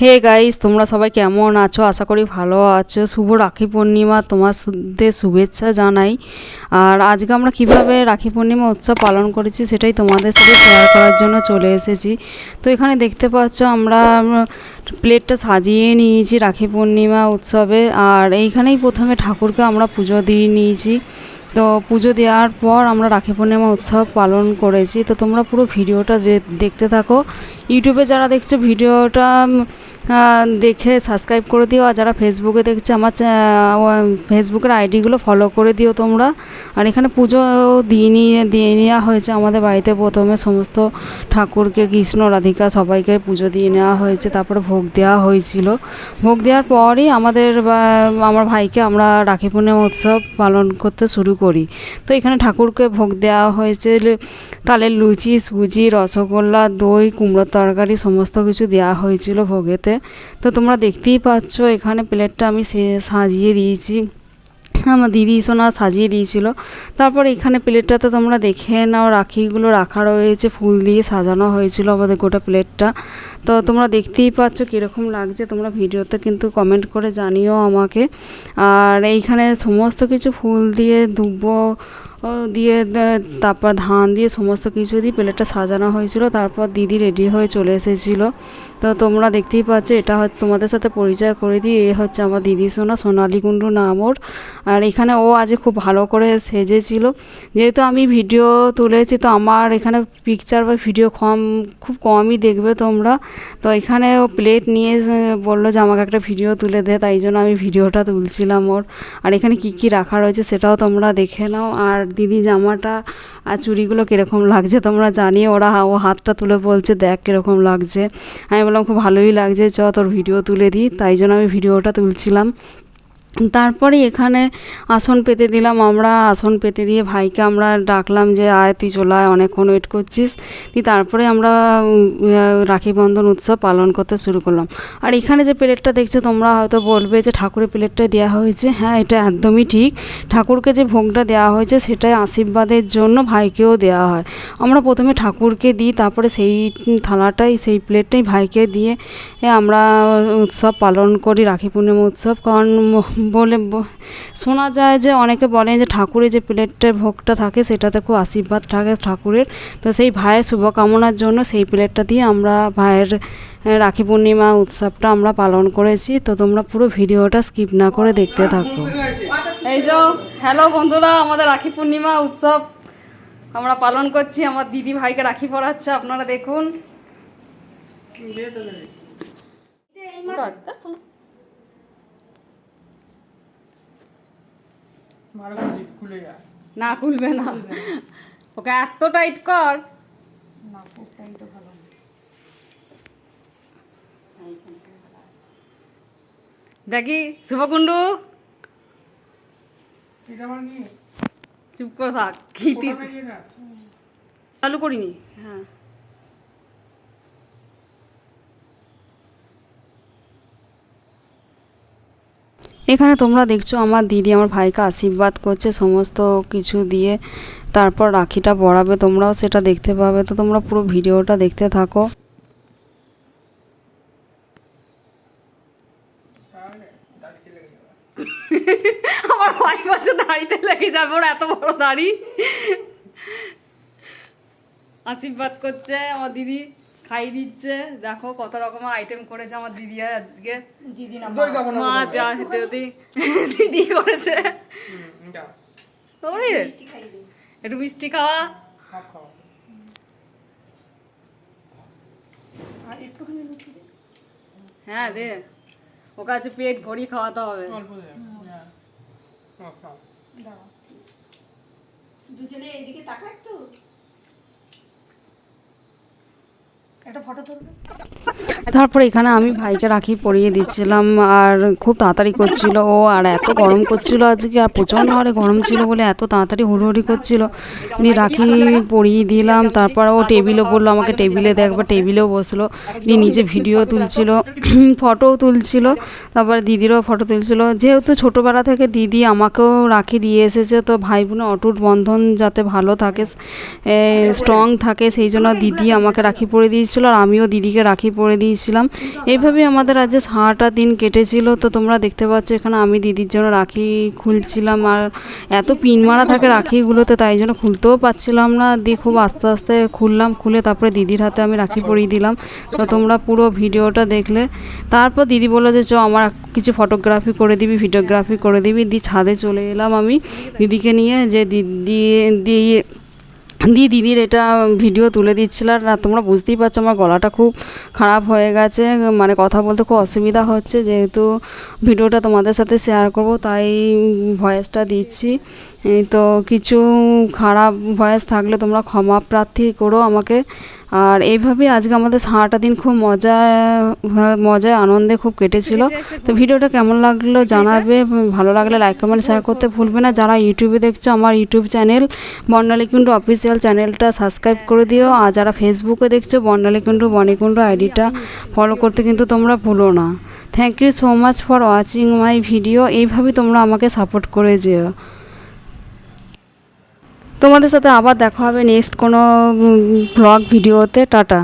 Hey guys, তোমরা সবাই কেমন আছো? আশা করি ভালো আছো। শুভ রাখি পূর্ণিমা তোমাদের শুভেচ্ছা জানাই। আর আজকে আমরা কিভাবে রাখি পূর্ণিমা উৎসব পালন করেছি সেটাই তোমাদের সাথে শেয়ার করার জন্য চলে এসেছি। তো এখানে দেখতে পাচ্ছ আমরা প্লেটটা সাজিয়ে নিয়েছি রাখি পূর্ণিমা উৎসবে। আর এইখানেই প্রথমে ঠাকুরকে আমরা পুজো দিয়ে নিয়েছি। তো পুজো দেওয়ার পর আমরা রাখি পূর্ণিমা উৎসব পালন করেছি। তো তোমরা পুরো ভিডিওটা দেখতে থাকো। ইউটিউবে যারা দেখছো ভিডিওটা দেখে সাবস্ক্রাইব করে দিও, আর যারা ফেসবুকে দেখছো আমার ফেসবুকের আইডিগুলো ফলো করে দিও তোমরা। আর এখানে পুজো দিয়ে নেওয়া হয়েছে আমাদের বাড়িতে। প্রথমে সমস্ত ঠাকুরকে, কৃষ্ণ রাধিকা সবাইকে পুজো দিয়ে নেওয়া হয়েছে, তারপরে ভোগ দেওয়া হয়েছিল। ভোগ দেওয়ার পরই আমার ভাইকে আমরা রাখি পূর্ণিমা উৎসব পালন করতে শুরু করি। তো এখানে ঠাকুরকে ভোগ দেওয়া হয়েছে তালের লুচি, সুজি, রসগোল্লা, দই, কুমড়োর তরকারি সমস্ত কিছু দেওয়া হয়েছিল ভোগেতে। তো তোমরা দেখতেই পাচ্ছ এখানে প্লেটটা আমি সাজিয়ে দিয়েছি, আমার দিদি সোনা সাজিয়ে দিয়েছিল। তারপর এখানে প্লেটটাতে তোমরা দেখে নাও রাখিগুলো রাখা রয়েছে, ফুল দিয়ে সাজানো হয়েছিল আমাদের গোটা প্লেটটা। তো তোমরা দেখতেই পাচ্ছ কীরকম লাগছে, তোমরা ভিডিওতে কিন্তু কমেন্ট করে জানিও আমাকে। আর এইখানে সমস্ত কিছু ফুল দিয়ে দুব্বো দিয়ে তারপর ধান দিয়ে সমস্ত কিছু দিয়ে প্লেটটা সাজানো হয়েছিল। তারপর দিদি রেডি হয়ে চলে এসেছিলো। তো তোমরা দেখতেই পাচ্ছ, এটা হচ্ছে তোমাদের সাথে পরিচয় করে দিই, এ হচ্ছে আমার দিদি সোনা, সোনালি কুণ্ডু নাম ওর। আর এখানে ও আজ খুব ভালো করে সেজেছিল। যেহেতু আমি ভিডিও তুলেছি তো আমার এখানে পিকচার বা ভিডিও খুব কমই দেখবে তোমরা। তো এখানে ও প্লেট নিয়ে বললো যে আমাকে একটা ভিডিও তুলে দে, তাই জন্য আমি ভিডিওটা তুলছিলাম ওর। আর এখানে কি কি রাখা রয়েছে সেটাও তোমরা দেখে নাও। আর দিদি জামাটা আর চুড়িগুলো কীরকম লাগছে তোমরা জানিও। ও হাতটা তুলে বলছে দেখ কীরকম লাগছে। আমি বললাম খুব ভালোই লাগছে, চ তোর ভিডিও তুলে দিই, তাই জন্য আমি ভিডিওটা তুলছিলাম। তারপরে এখানে আসন পেতে দিলাম, আমরা আসন পেতে দিয়ে ভাইকে আমরা ডাকলাম যে আয় তুই চলে আয়, অনেকক্ষণ ওয়েট করছিস। তারপরে আমরা রাখি বন্ধন উৎসব পালন করতে শুরু করলাম। আর এখানে যে প্লেটটা দেখছো তোমরা হয়তো বলবে যে ঠাকুরের প্লেটটা দেওয়া হয়েছে। হ্যাঁ, এটা একদমই ঠিক। ঠাকুরকে যে ভোগটা দেওয়া হয়েছে সেটাই আশীর্বাদের জন্য ভাইকেও দেওয়া হয়। আমরা প্রথমে ঠাকুরকে দিই, তারপরে সেই থালাটাই, সেই প্লেটটাই ভাইকে দিয়ে আমরা উৎসব পালন করি, রাখি পূর্ণিমা উৎসব। কারণ শোনা যায় যে অনেকে বলে যে ঠাকুরের যে প্লেটের ভোগটা থাকে সেটাতে খুব আশীর্বাদ থাকে ঠাকুরের। তো সেই ভাইয়ের শুভকামনার জন্য সেই প্লেটটা দিয়ে আমরা ভাইয়ের রাখি পূর্ণিমা উৎসবটা আমরা পালন করেছি। তো তোমরা পুরো ভিডিওটা স্কিপ না করে দেখতে থাকো। এই যে হ্যালো বন্ধুরা, আমাদের রাখি পূর্ণিমা উৎসব আমরা পালন করছি। আমার দিদি ভাইকে রাখি পরাচ্ছে, আপনারা দেখুন। না খুলবে না, ওকে এত টাইট কর। দেখি শুভকুণ্ডু চুপ করে থাক, চালু করিনি। হ্যাঁ, এখানে তোমরা দেখছো আমার দিদি আমার ভাইকে আশীর্বাদ করছে সমস্ত কিছু দিয়ে, তারপর রাখিটা পরাবে, তোমরাও সেটা দেখতে পাবে। তো তোমরা পুরো ভিডিওটা দেখতে থাকো। আমার ভাই বলছে দাড়িতে লেগে যাবে, ওর এত বড় দাড়ি। আশীর্বাদ করছে আমার দিদি, খাই দিচ্ছে। দেখো কত রকমের আইটেম করেছে আমার দিদি আজকে। দিদি না মা দিদি করেছে। একটু মিষ্টি খাওয়া, হ্যাঁ দে, ওকে কাছে পেট ভরি খাওয়াতে হবে। দুজনে এইদিকে তাকা একটু, একটা ফটো তুলবে। তারপরে এখানে আমি ভাইকে রাখি পরিয়ে দিচ্ছিলাম, আর খুব তাড়াতাড়ি করছিল ও, আর এত গরম করছিল আজকে, আর প্রচণ্ড হারে গরম ছিল বলে এত তাড়াতাড়ি হুড়োহুড়ি করছিল। দিয়ে রাখি পরিয়ে দিলাম, তারপর ও টেবিলে বললো আমাকে টেবিলে দেখবে, টেবিলেও বসলো। দিয়ে নিজে ভিডিও তুলছিল, ফটোও তুলছিল, তারপরে দিদিরও ফটো তুলছিল। যেহেতু ছোটোবেলা থেকে দিদি আমাকেও রাখি দিয়ে এসেছে, তো ভাই বোনের অটুট বন্ধন যাতে ভালো থাকে, স্ট্রং থাকে, সেই জন্য দিদি আমাকে রাখি পরিয়ে দিয়েছে। দিচ্ছিলো আর আমিও দিদিকে রাখি পরে দিয়েছিলাম। এইভাবেই আমাদের আজ সারাটা দিন কেটেছিল। তো তোমরা দেখতে পাচ্ছ এখানে আমি দিদির জন্য রাখি খুলছিলাম, আর এত পিন মারা থাকে রাখিগুলোতে, তাই জন্য খুলতেও পারছিলাম না। দিয়ে খুব আস্তে আস্তে খুললাম, খুলে তারপরে দিদির হাতে আমি রাখি পরিয়ে দিলাম। তো তোমরা পুরো ভিডিওটা দেখলে। তারপর দিদি বললো যে চ আমার কিছু ফটোগ্রাফি করে দিবি, ভিডিওগ্রাফি করে দিবি। দিয়ে ছাদে চলে এলাম আমি দিদিকে নিয়ে, যে দিদির এটা ভিডিও তুলে দিচ্ছিল। আর তোমরা বুঝতেই পারছো আমার গলাটা খুব খারাপ হয়ে গেছে, মানে কথা বলতে খুব অসুবিধা হচ্ছে, যেহেতু ভিডিওটা তোমাদের সাথে শেয়ার করব তাই ভয়েসটা দিচ্ছি। তো কিছু খারাপ ভয়েস থাকলে তোমরা ক্ষমা প্রার্থী করো আমাকে। আর এইভাবেই আজকে আমাদের সারাটা দিন খুব মজায় আনন্দে খুব কেটেছিল। তো ভিডিওটা কেমন লাগলো জানাবে, ভালো লাগলে লাইক কমেন্ট শেয়ার করতে ভুলবে না। যারা ইউটিউবে দেখছো আমার ইউটিউব চ্যানেল বর্ণালীকুণ্ডু অফিসিয়াল চ্যানেলটা সাবস্ক্রাইব করে দিও। আর যারা ফেসবুকে দেখছো বর্ণালীকুণ্ডু বনিকুণ্ডু আইডিটা ফলো করতে কিন্তু তোমরা ভুলো না। Thank you so much for watching my video. এইভাবেই তোমরা আমাকে সাপোর্ট করে যেও। তোমাদের সাথে আবার দেখা হবে নেক্সট কোনো ব্লগ ভিডিওতে। টাটা।